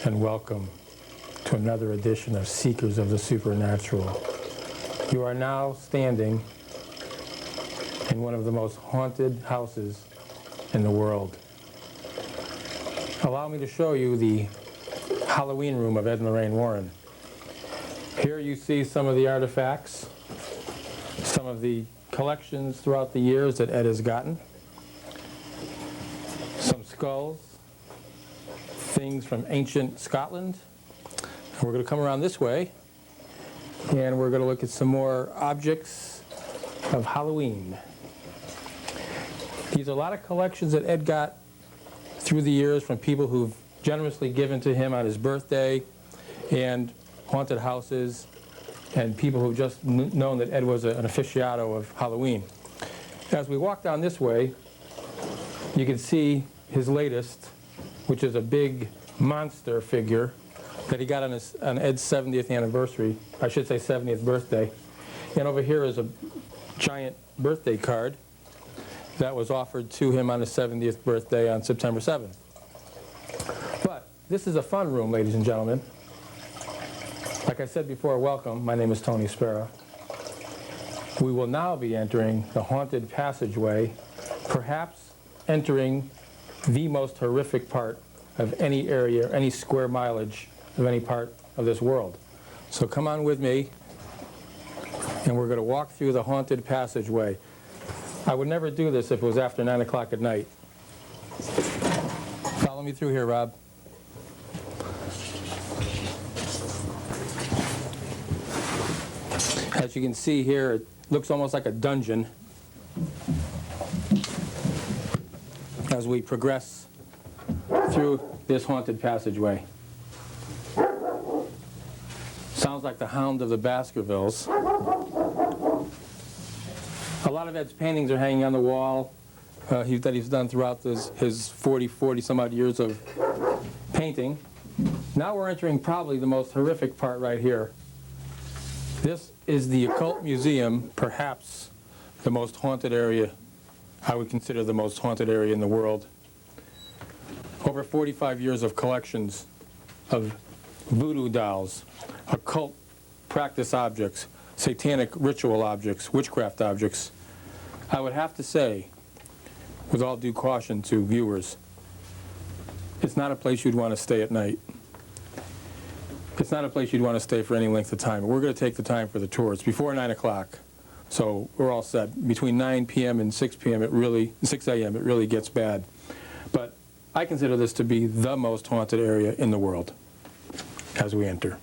and welcome to another edition of Seekers of the Supernatural. You are now standing in one of the most haunted houses in the world. Allow me to show you the Halloween room of Ed and Lorraine Warren. Here you see some of the artifacts, some of the collections throughout the years that Ed has gotten, some skulls, things from ancient Scotland. And we're going to come around this way and we're going to look at some more objects of Halloween. These are a lot of collections that Ed got through the years from people who've generously given to him on his birthday, and haunted houses, and people who've just known that Ed was an aficionado of Halloween. As we walk down this way, you can see his latest, which is a big monster figure that he got on Ed's 70th anniversary, I should say 70th birthday. And over here is a giant birthday card that was offered to him on his 70th birthday on September 7th. But this is a fun room, ladies and gentlemen. Like I said before, welcome. My name is Tony Spera. We will now be entering the haunted passageway, perhaps entering the most horrific part of any area, any square mileage of any part of this world. So come on with me, and we're going to walk through the haunted passageway. I would never do this if it was after 9 o'clock at night. Follow me through here, Rob. As you can see here, it looks almost like a dungeon as we progress through this haunted passageway. Sounds like the Hound of the Baskervilles. A lot of Ed's paintings are hanging on the wall that he's done throughout his 40 some odd years of painting. Now we're entering probably the most horrific part right here. This is the Occult Museum, perhaps the most haunted area, I would consider the most haunted area in the world. Over 45 years of collections of voodoo dolls, occult practice objects, satanic ritual objects, witchcraft objects. I would have to say, with all due caution to viewers, it's not a place you'd want to stay at night. It's not a place you'd want to stay for any length of time. We're going to take the time for the tour. It's before 9 o'clock, so we're all set. Between 9 p.m. and 6 p.m., 6 a.m., it really gets bad. But I consider this to be the most haunted area in the world as we enter.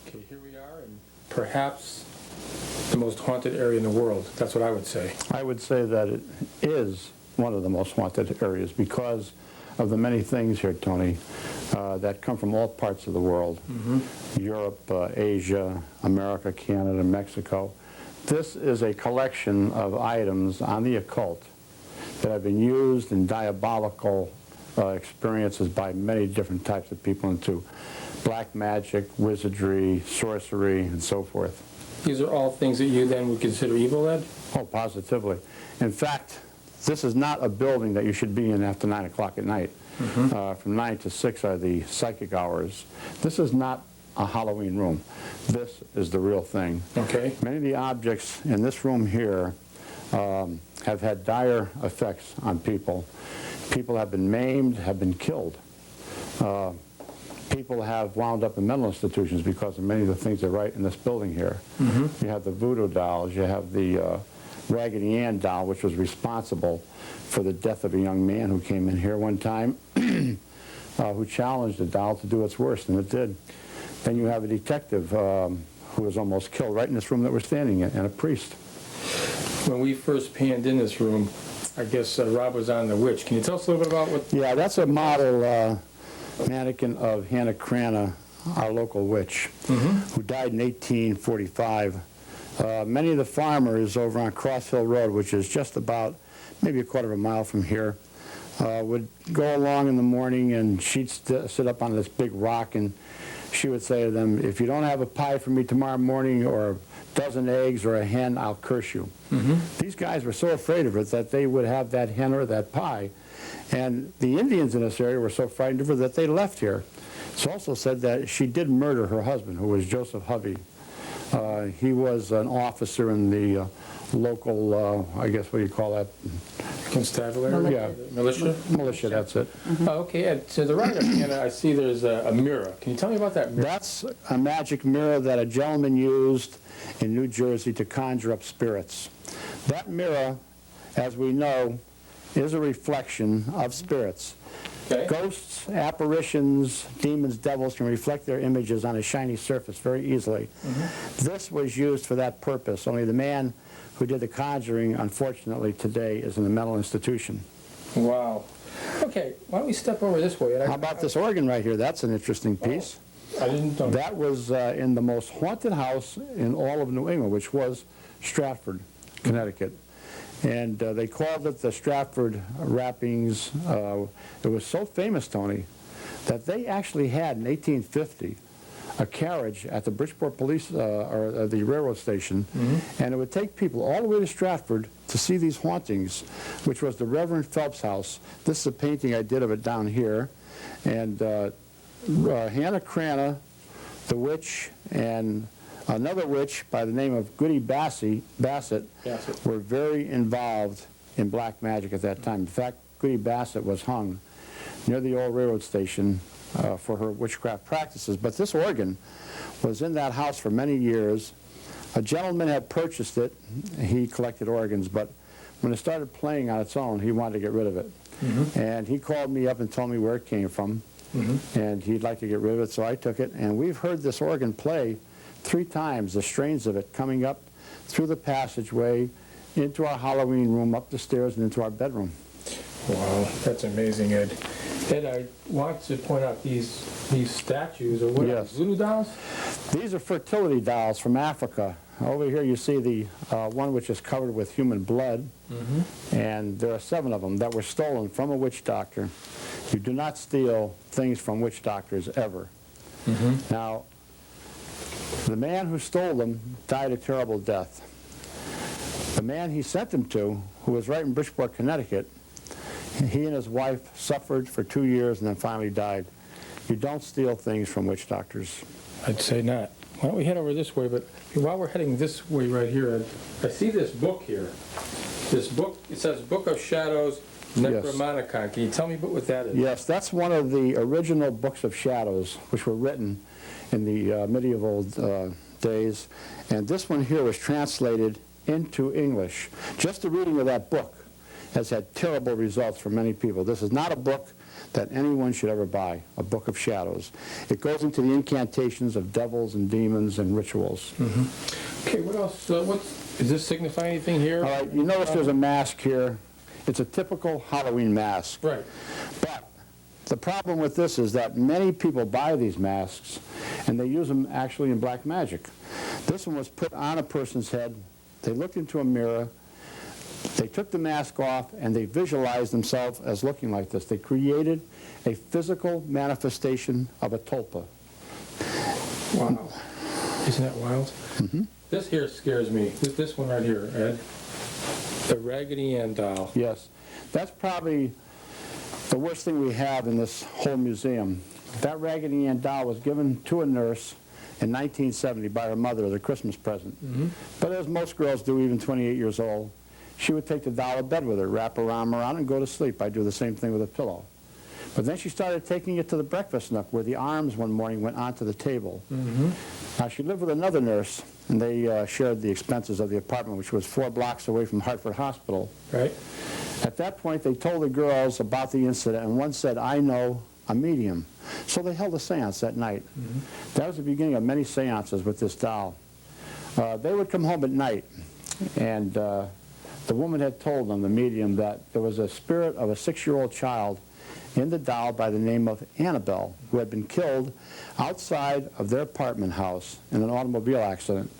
Okay, here we are, and perhaps the most haunted area in the world. That's what I would say. I would say that it is one of the most haunted areas because of the many things here, Tony, that come from all parts of the world. Mm-hmm. Europe, Asia, America, Canada, Mexico. This is a collection of items on the occult that have been used in diabolical experiences by many different types of people into black magic, wizardry, sorcery, and so forth. These are all things that you then would consider evil, Ed? Oh, positively. In fact, this is not a building that you should be in after 9 o'clock at night. Mm-hmm. From 9 to 6 are the psychic hours. This is not a Halloween room. This is the real thing. Okay. Many of the objects in this room here have had dire effects on people. People have been maimed, have been killed. People have wound up in mental institutions because of many of the things they write in this building here. Mm-hmm. You have the voodoo dolls, you have the Raggedy Ann doll, which was responsible for the death of a young man who came in here one time, who challenged the doll to do its worst, and it did. Then you have a detective who was almost killed right in this room that we're standing in, and a priest. When we first panned in this room, I guess Rob was on the witch. Can you tell us a little bit about what... Yeah, that's a model mannequin of Hannah Crana, our local witch, mm-hmm. who died in 1845. Many of the farmers over on Cross Hill Road, which is just about maybe a quarter of a mile from here, would go along in the morning, and she'd sit up on this big rock, and she would say to them, if you don't have a pie for me tomorrow morning or dozen eggs or a hen, I'll curse you. These guys were so afraid of it that they would have that hen or that pie. And the Indians in this area were so frightened of her that they left here. It's also said that she did murder her husband, who was Joseph Hovey. He was an officer in the local, I guess, what do you call that? Constabulary? Yeah. Militia? Militia, that's it. Oh, okay, and to the right of Hannah, I see there's a mirror. Can you tell me about that mirror? That's a magic mirror that a gentleman used in New Jersey to conjure up spirits. That mirror, as we know, is a reflection of spirits. Okay. Ghosts, apparitions, demons, devils can reflect their images on a shiny surface very easily. This was used for that purpose, only the man who did the conjuring, unfortunately, today is in a mental institution. Wow. Okay, why don't we step over this way? How about this organ right here? That's an interesting piece. I didn't know. That was in the most haunted house in all of New England, which was Stratford, Connecticut. And they called it the Stratford Rappings. It was so famous, Tony, that they actually had in 1850 a carriage at the Bridgeport Police or the railroad station, and it would take people all the way to Stratford to see these hauntings, which was the Reverend Phelps house. This is a painting I did of it down here, and Hannah Cranna, the witch, and another witch by the name of Goody Bassett were very involved in black magic at that time. In fact, Goody Bassett was hung near the old railroad station for her witchcraft practices. But this organ was in that house for many years. A gentleman had purchased it. He collected organs, but when it started playing on its own, he wanted to get rid of it. And he called me up and told me where it came from, and he'd like to get rid of it, so I took it. And we've heard this organ play 3 times, the strains of it coming up through the passageway into our Halloween room, up the stairs, and into our bedroom. Wow, that's amazing, Ed. Ed, I want to point out these statues, or what are Yes. these, voodoo dolls? These are fertility dolls from Africa. Over here you see the one which is covered with human blood, and there are 7 of them that were stolen from a witch doctor. You do not steal things from witch doctors ever. Now, the man who stole them died a terrible death. The man he sent them to, who was right in Bridgeport, Connecticut, he and his wife suffered for 2 years and then finally died. You don't steal things from witch doctors. I'd say not. Why don't we head over this way? But while we're heading this way right here, Ed, I see this book here. This book, it says Book of Shadows, Necromonicon. Can you tell me what that is? Yes, that's one of the original books of shadows, which were written in the medieval days. And this one here was translated into English. Just the reading of that book has had terrible results for many people. This is not a book that anyone should ever buy, a book of shadows. It goes into the incantations of devils and demons and rituals. Okay, what else? Does this signify anything here? All right, you notice there's a mask here. It's a typical Halloween mask. Right. But the problem with this is that many people buy these masks and they use them actually in black magic. This one was put on a person's head. They looked into a mirror. They took the mask off and they visualized themselves as looking like this. They created a physical manifestation of a tulpa. Wow. Isn't that wild? This here scares me. This one right here, Ed. The Raggedy Ann doll. Yes. That's probably the worst thing we have in this whole museum. That Raggedy Ann doll was given to a nurse in 1970 by her mother as a Christmas present. But as most girls do, even 28 years old, she would take the doll to bed with her, wrap her arm around and go to sleep. I'd do the same thing with a pillow. But then she started taking it to the breakfast nook where the arms one morning went onto the table. Now she lived with another nurse and they shared the expenses of the apartment, which was 4 blocks away from Hartford Hospital. Right. At that point they told the girls about the incident and one said, I know a medium. So they held a seance that night. That was the beginning of many seances with this doll. They would come home at night and the woman had told them, the medium, that there was a spirit of a 6-year-old child in the doll by the name of Annabelle, who had been killed outside of their apartment house in an automobile accident.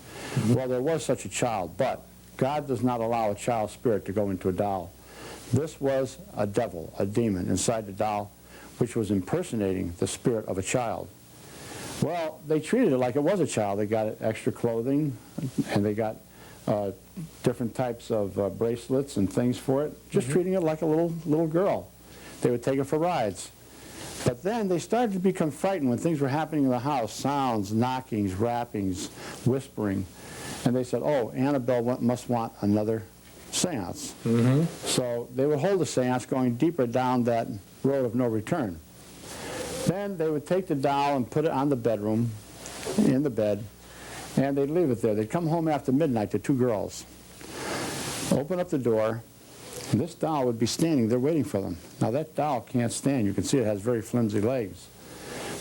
Well, there was such a child, but God does not allow a child's spirit to go into a doll. This was a devil, a demon, inside the doll, which was impersonating the spirit of a child. Well, they treated it like it was a child. They got extra clothing, and they got different types of bracelets and things for it, just treating it like a little girl. They would take it for rides. But then they started to become frightened when things were happening in the house, sounds, knockings, rappings, whispering. And they said, oh, Annabelle must want another seance. So they would hold a seance going deeper down that road of no return. Then they would take the doll and put it on the bedroom, in the bed, and they'd leave it there. They'd come home after midnight, the two girls, open up the door, and this doll would be standing there waiting for them. Now that doll can't stand. You can see it has very flimsy legs,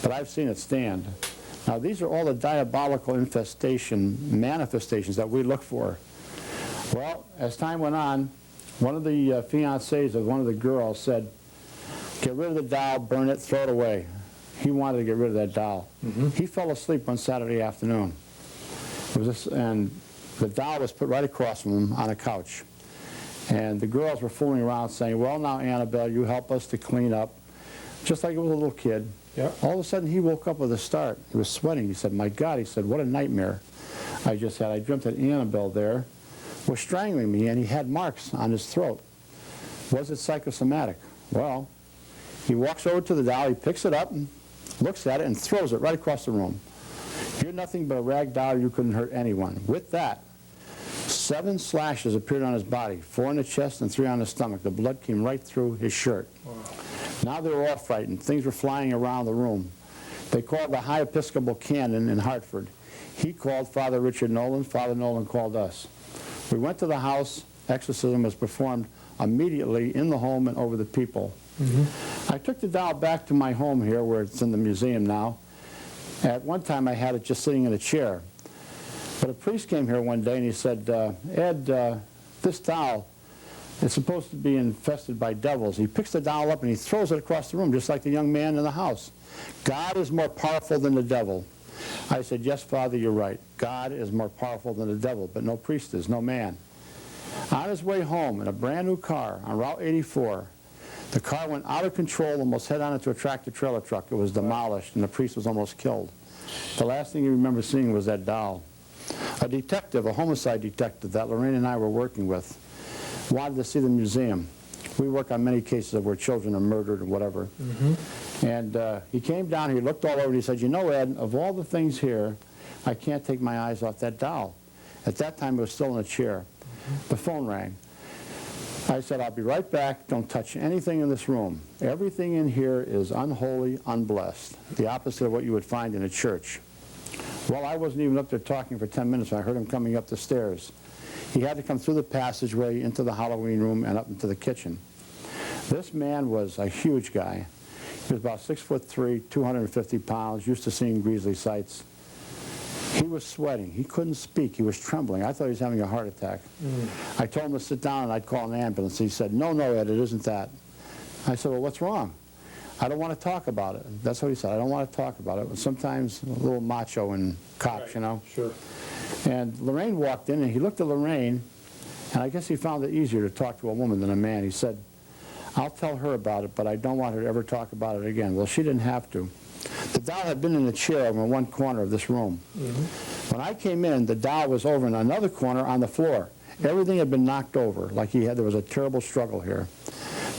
but I've seen it stand. Now these are all the diabolical manifestations that we look for. Well, as time went on, one of the fiancés of one of the girls said, get rid of the doll, burn it, throw it away. He wanted to get rid of that doll. He fell asleep one Saturday afternoon. And the doll was put right across from him on a couch. And the girls were fooling around saying, well, now, Annabelle, you help us to clean up, just like it was a little kid. Yep. All of a sudden, he woke up with a start. He was sweating. He said, my God, he said, what a nightmare I just had. I dreamt that Annabelle there was strangling me, and he had marks on his throat. Was it psychosomatic? Well, he walks over to the doll, he picks it up, and looks at it, and throws it right across the room. You're nothing but a rag doll. You couldn't hurt anyone. With that, 7 slashes appeared on his body, 4 in the chest and 3 on the stomach. The blood came right through his shirt. Wow. Now they were all frightened. Things were flying around the room. They called the High Episcopal Canon in Hartford. He called Father Richard Nolan. Father Nolan called us. We went to the house. Exorcism was performed immediately in the home and over the people. I took the doll back to my home here, where it's in the museum now. At one time, I had it just sitting in a chair. But a priest came here one day and he said, Ed, this doll is supposed to be infested by devils. He picks the doll up and he throws it across the room, just like the young man in the house. God is more powerful than the devil. I said, yes, Father, you're right. God is more powerful than the devil, but no priest is, no man. On his way home in a brand new car on Route 84, the car went out of control, almost head on into a tractor-trailer truck. It was demolished, and the priest was almost killed. The last thing he remembered seeing was that doll. A detective, a homicide detective that Lorraine and I were working with, wanted to see the museum. We work on many cases of where children are murdered or whatever. And he came down, he looked all over, and he said, you know, Ed, of all the things here, I can't take my eyes off that doll. At that time, it was still in a chair. The phone rang. I said, I'll be right back. Don't touch anything in this room. Everything in here is unholy, unblessed, the opposite of what you would find in a church. Well, I wasn't even up there talking for 10 minutes when I heard him coming up the stairs. He had to come through the passageway into the Halloween room and up into the kitchen. This man was a huge guy. He was about 6'3", 250 pounds, used to seeing grisly sights. He was sweating. He couldn't speak. He was trembling. I thought he was having a heart attack. I told him to sit down and I'd call an ambulance. He said, no, no, Ed, it isn't that. I said, well, what's wrong? I don't want to talk about it. That's what he said. I don't want to talk about it. Sometimes a little macho and cops, right, you know. Sure. And Lorraine walked in and he looked at Lorraine, and I guess he found it easier to talk to a woman than a man. He said, I'll tell her about it, but I don't want her to ever talk about it again. Well, she didn't have to. The doll had been in the chair over in one corner of this room. When I came in, the doll was over in another corner on the floor. Everything had been knocked over, like there was a terrible struggle here.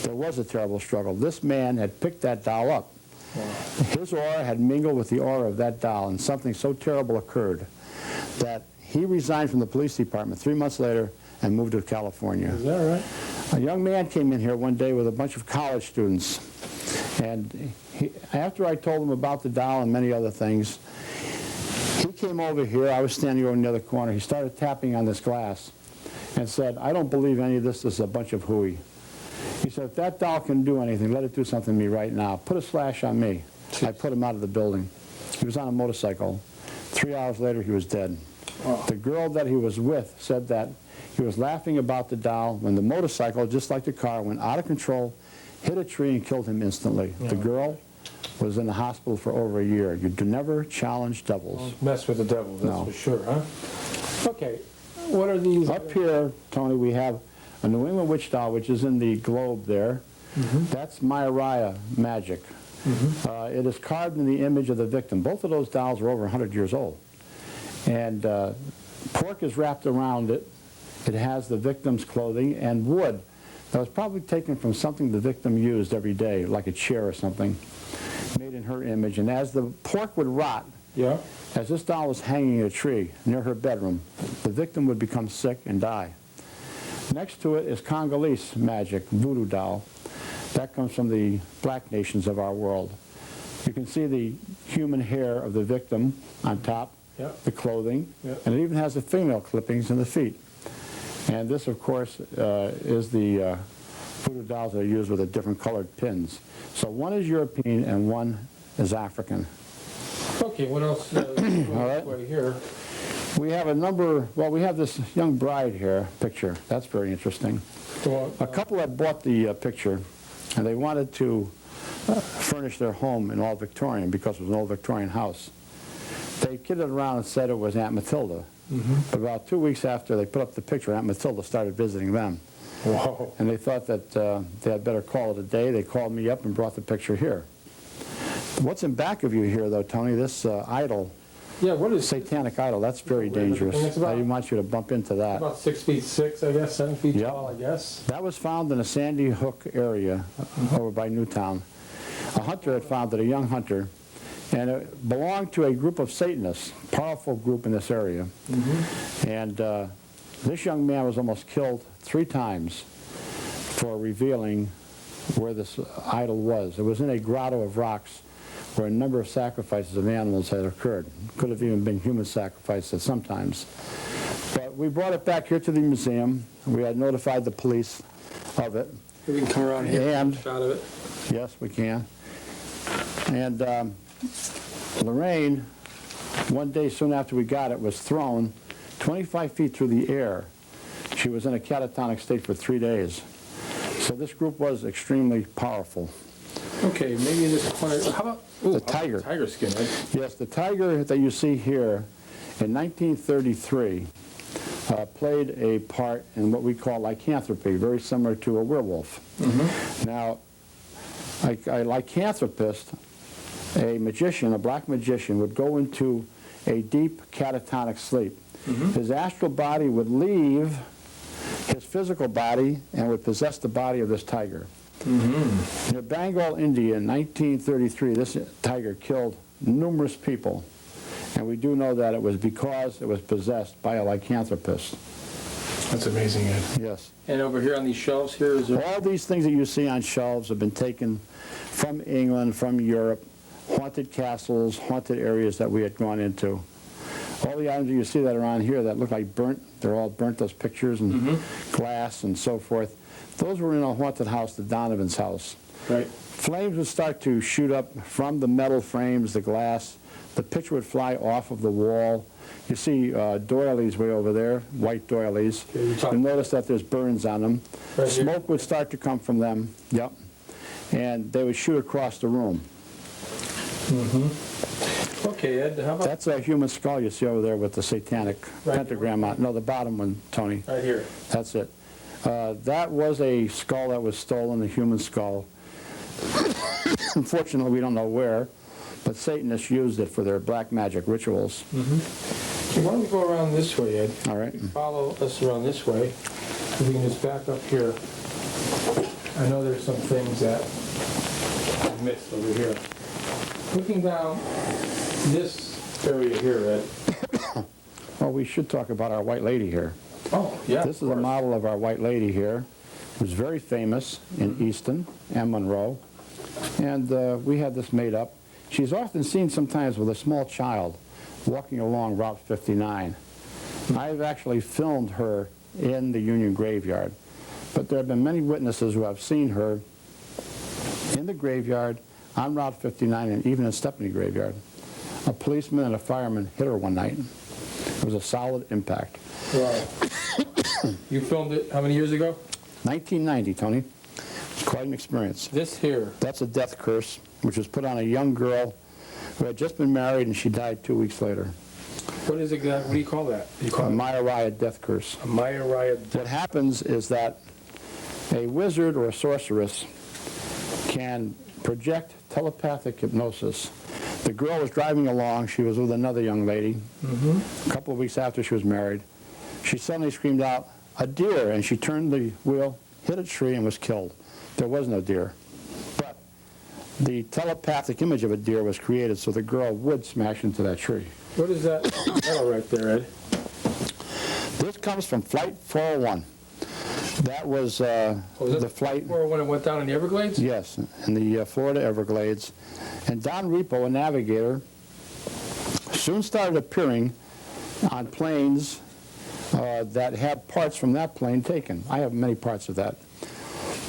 There was a terrible struggle. This man had picked that doll up. Wow. His aura had mingled with the aura of that doll, and something so terrible occurred that he resigned from the police department 3 months later and moved to California. Is that right? A young man came in here one day with a bunch of college students, and after I told him about the doll and many other things, he came over here. I was standing over in the other corner. He started tapping on this glass and said, I don't believe any of this is a bunch of hooey. He said, if that doll can do anything, let it do something to me right now. Put a slash on me. I put him out of the building. He was on a motorcycle. 3 hours later, he was dead. Wow. The girl that he was with said that he was laughing about the doll when the motorcycle, just like the car, went out of control, hit a tree, and killed him instantly. Yeah. The girl was in the hospital for over a year. You do never challenge devils. Don't mess with the devil, that's for sure, huh? Okay, what are these? Up here, Tony, we have a New England witch doll, which is in the globe there. That's Myariah magic. It is carved in the image of the victim. Both of those dolls are over 100 years old. And pork is wrapped around it. It has the victim's clothing and wood that was probably taken from something the victim used every day, like a chair or something, made in her image. And as the pork would rot, Yeah. as this doll was hanging in a tree near her bedroom, the victim would become sick and die. Next to it is Congolese magic, voodoo doll. That comes from the black nations of our world. You can see the human hair of the victim on top, Yep. the clothing, Yep. and it even has the fingernail clippings in the feet. And this, of course, is the voodoo dolls that are used with the different colored pins. So one is European and one is African. Okay, what else? All right. right. Here. We have a number, well, we have this young bride here, picture. That's very interesting. A couple had bought the picture, and they wanted to furnish their home in all Victorian because it was an old Victorian house. They kidded around and said it was Aunt Matilda. But about 2 weeks after they put up the picture, Aunt Matilda started visiting them. Whoa. And they thought that they had better call it a day. They called me up and brought the picture here. What's in back of you here, though, Tony, this idol, Yeah, what is satanic idol, that's very dangerous. And it's about- I didn't want you to bump into that. about 6'6", I guess, 7 feet Yep. tall, I guess. That was found in a Sandy Hook area over by Newtown. A hunter had found it, a young hunter, and it belonged to a group of Satanists, powerful group in this area. And this young man was almost killed 3 times for revealing where this idol was. It was in a grotto of rocks where a number of sacrifices of animals had occurred. Could have even been human sacrifices sometimes. But we brought it back here to the museum. We had notified the police of it. We can come around here And- and shot of it. Yes, we can. And Lorraine, one day soon after we got it, was thrown 25 feet through the air. She was in a catatonic state for 3 days. So this group was extremely powerful. Okay, maybe in this corner. How about The tiger. Tiger skin. Yes, the tiger that you see here in 1933 played a part in what we call lycanthropy, very similar to a werewolf. Now, a lycanthropist, a magician, a black magician, would go into a deep catatonic sleep. His astral body would leave his physical body and would possess the body of this tiger. In Bengal, India, in 1933, this tiger killed numerous people. And we do know that it was because it was possessed by a lycanthropist. That's amazing, Ed. Yes. And over here on these shelves here is there... All these things that you see on shelves have been taken from England, from Europe, haunted castles, haunted areas that we had gone into. All the items that you see that are on here that look like burnt, they're all burnt, those pictures and glass and so forth. Those were in a haunted house, the Donovan's house. Right. Flames would start to shoot up from the metal frames, the glass. The picture would fly off of the wall. You see doilies way over there, white doilies. Okay, you're talking- You'll notice that there's burns on them. Right here. Smoke would start to come from them, yep. And they would shoot across the room. Okay, Ed, how about... That's a human skull you see over there with the satanic Right. pentagram on it. No, the bottom one, Tony. Right here. That's it. That was a skull that was stolen, a human skull. Unfortunately, we don't know where, but Satanists used it for their black magic rituals. Okay, why don't we go around this way, Ed? All right. Follow us around this way. If we can just back up here. I know there's some things that I missed over here. Looking down this area here, Ed. Well, we should talk about our White Lady here. Oh, yeah. This is a model of our White Lady here, who's very famous in Easton and Monroe. And we had this made up. She's often seen sometimes with a small child walking along Route 59. I've actually filmed her in the Union Graveyard. But there have been many witnesses who have seen her in the graveyard, on Route 59, and even in Stepney Graveyard. A policeman and a fireman hit her one night. It was a solid impact. Wow. You filmed it how many years ago? 1990, Tony. It's quite an experience. This here. That's a death curse, which was put on a young girl who had just been married, and she died 2 weeks later. What is it? What do you call that? You A call it Mayariah death curse. a Mayariah. What happens is that a wizard or a sorceress can project telepathic hypnosis. The girl was driving along. She was with another young lady. A couple of weeks after she was married. She suddenly screamed out, "A deer!" And she turned the wheel, hit a tree, and was killed. There was no deer. But the telepathic image of a deer was created so the girl would smash into that tree. What is that metal right there, Ed? This comes from Flight 401. That was that the flight. When it went down in the Everglades? Yes, in the Florida Everglades. And Don Repo, a navigator, soon started appearing on planes that had parts from that plane taken. I have many parts of that.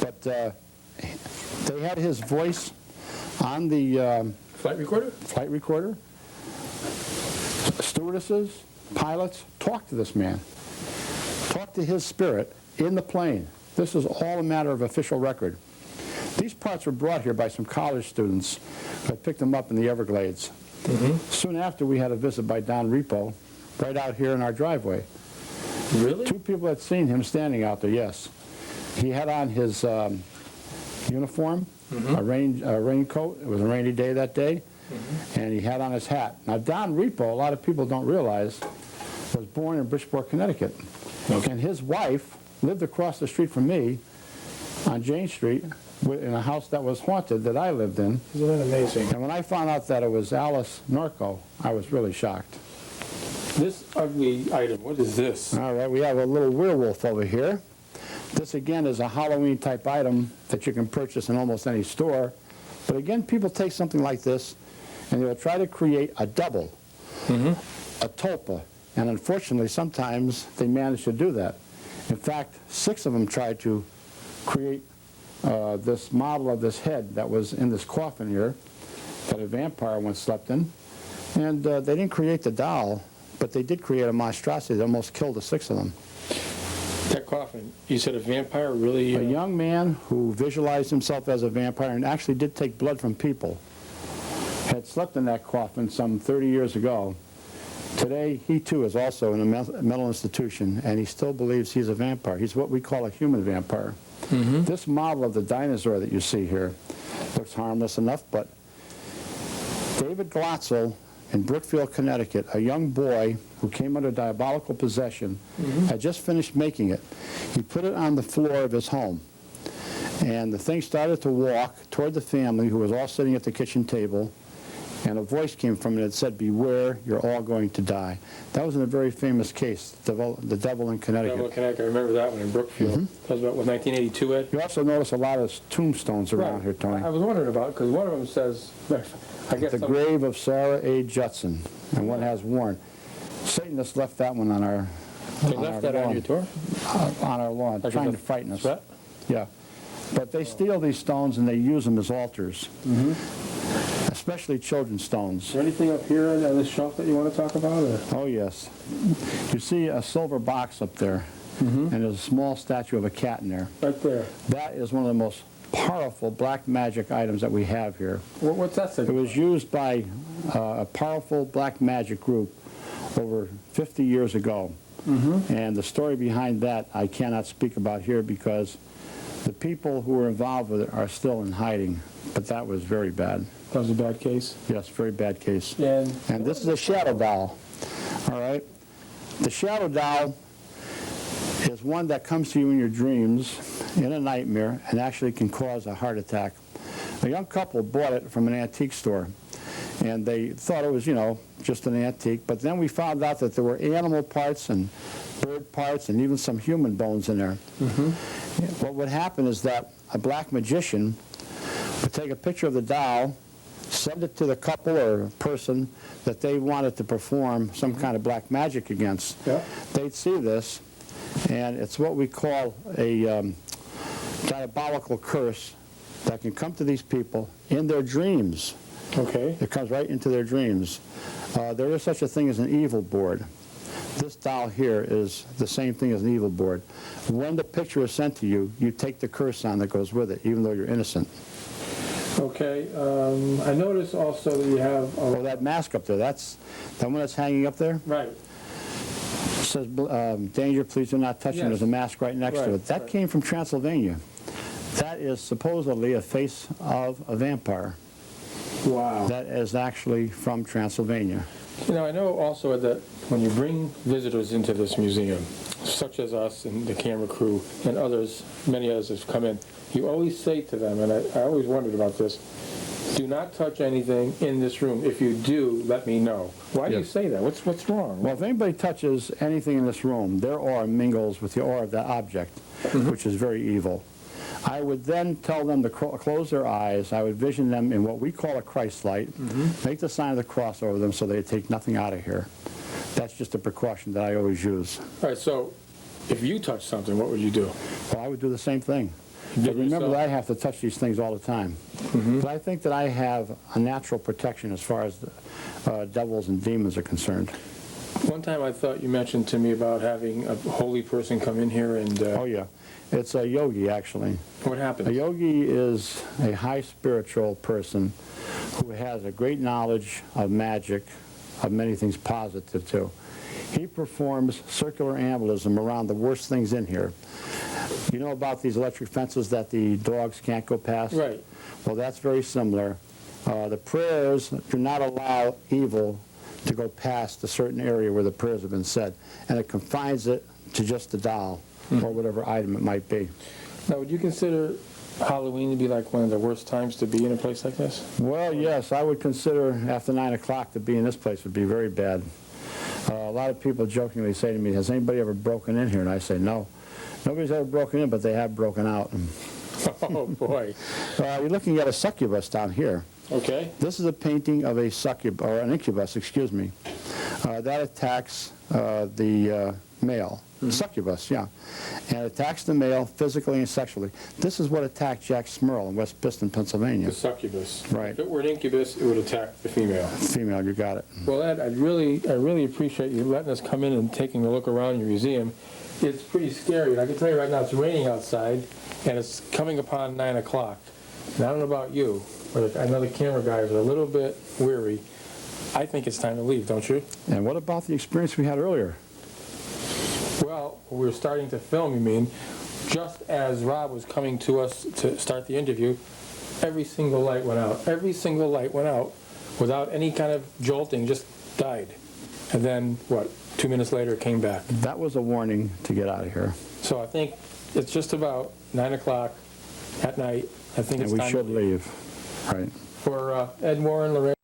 But they had his voice on the Flight recorder? flight recorder. Stewardesses, pilots, talked to this man. Talked to his spirit in the plane. This is all a matter of official record. These parts were brought here by some college students who had picked them up in the Everglades. Soon after, we had a visit by Don Repo right out here in our driveway. Really? 2 people had seen him standing out there, yes. He had on his uniform, a raincoat. It was a rainy day that day, and he had on his hat. Now, Don Repo, a lot of people don't realize, was born in Bridgeport, Connecticut. And his wife lived across the street from me on Jane Street in a house that was haunted that I lived in. Isn't that amazing? And when I found out that it was Alice Norco, I was really shocked. This ugly item, what is this? All right, we have a little werewolf over here. This, again, is a Halloween-type item that you can purchase in almost any store. But again, people take something like this, and they'll try to create a double, a tulpa. And unfortunately, sometimes they manage to do that. In fact, 6 of them tried to create this model of this head that was in this coffin here that a vampire once slept in. And they didn't create the doll, but they did create a monstrosity that almost killed the 6 of them. That coffin, you said a vampire really... A young man who visualized himself as a vampire and actually did take blood from people had slept in that coffin some 30 years ago. Today, he too is also in a mental institution, and he still believes he's a vampire. He's what we call a human vampire. This model of the dinosaur that you see here looks harmless enough, but David Glotzel in Brookfield, Connecticut, a young boy who came under diabolical possession, had just finished making it. He put it on the floor of his home, and the thing started to walk toward the family, who was all sitting at the kitchen table, and a voice came from it that said, "Beware, you're all going to die." That was in a very famous case, the Devil in Connecticut. Devil in Connecticut, I remember that one in Brookfield. That was about, what, 1982, Ed? You also notice a lot of tombstones around here, Tony. I was wondering about it, because one of them says, I guess... The grave of Sarah A. Judson, and one has Warren. Satanists left that one on our They left that on your door? On our lawn, Like trying a to frighten us. threat? Yeah. But they steal these stones and they use them as altars, especially children's stones. Is there anything up here on this shelf that you want to talk about? Or? Oh, yes. You see a silver box up there, and there's a small statue of a cat in there. Right there. That is one of the most powerful black magic items that we have here. What's that say? It was used by a powerful black magic group over 50 years ago. And the story behind that I cannot speak about here because the people who were involved with it are still in hiding. But that was very bad. That was a bad case? Yes, very bad case. And this is a shadow doll. All right? The shadow doll is one that comes to you in your dreams in a nightmare and actually can cause a heart attack. A young couple bought it from an antique store, and they thought it was, you know, just an antique, but then we found out that there were animal parts and bird parts and even some human bones in there. What would happen is that a black magician would take a picture of the doll, send it to the couple or person that they wanted to perform some kind of black magic against. They'd see this, and it's what we call a diabolical curse that can come to these people in their dreams. Okay. It comes right into their dreams. There is such a thing as an evil board. This doll here is the same thing as an evil board. When the picture is sent to you, you take the curse on that goes with it, even though you're innocent. Okay. I noticed also that you have... Oh, that mask up there, that's the one that's hanging up there? Right. It says, danger, please do not touch it. Yes. There's a mask right next to it. That came from Transylvania. That is supposedly a face of a vampire. Wow. That is actually from Transylvania. You know, I know also that when you bring visitors into this museum, such as us and the camera crew and others, many others have come in, you always say to them, and I always wondered about this, do not touch anything in this room. If you do, let me know. Why do you Yes. say that? What's wrong? Well, if anybody touches anything in this room, their aura mingles with the aura of that object, which is very evil. I would then tell them to close their eyes. I would vision them in what we call a Christ light, make the sign of the cross over them so they take nothing out of here. That's just a precaution that I always use. All right, so if you touch something, what would you do? Well, I would do the same thing. Give But remember yourself- that I have to touch these things all the time. But I think that I have a natural protection as far as devils and demons are concerned. One time I thought you mentioned to me about having a holy person come in here and Oh, yeah. It's a yogi, actually. what happened? A yogi is a high spiritual person who has a great knowledge of magic, of many things positive too. He performs circular embolism around the worst things in here. You know about these electric fences that the dogs can't go past? Right. Well, that's very similar. The prayers do not allow evil to go past a certain area where the prayers have been said, and it confines it to just the doll or whatever item it might be. Now, would you consider Halloween to be like one of the worst times to be in a place like this? Well, yes, I would consider after 9 o'clock to be in this place would be very bad. A lot of people jokingly say to me, has anybody ever broken in here? And I say, no. Nobody's ever broken in, but they have broken out. Oh, boy. You're looking at a succubus down here. Okay. This is a painting of a succubus, or an incubus, excuse me. That attacks the male. Succubus, yeah. And attacks the male physically and sexually. This is what attacked Jack Smurl in West Piston, Pennsylvania. The succubus. Right. If it were an incubus, it would attack the female. Female, you got it. Well, Ed, I really appreciate you letting us come in and taking a look around your museum. It's pretty scary. And I can tell you right now, it's raining outside, and it's coming upon 9 o'clock. And I don't know about you, but I know the camera guys are a little bit weary. I think it's time to leave, don't you? And what about the experience we had earlier? Well, we were starting to film, you mean. Just as Rob was coming to us to start the interview, every single light went out. Every single light went out without any kind of jolting, just died. And then, 2 minutes later, it came back. That was a warning to get out of here. So I think it's just about 9 o'clock at night. I think And it's we time should to leave. leave. Right. For Ed, Warren, Lorraine.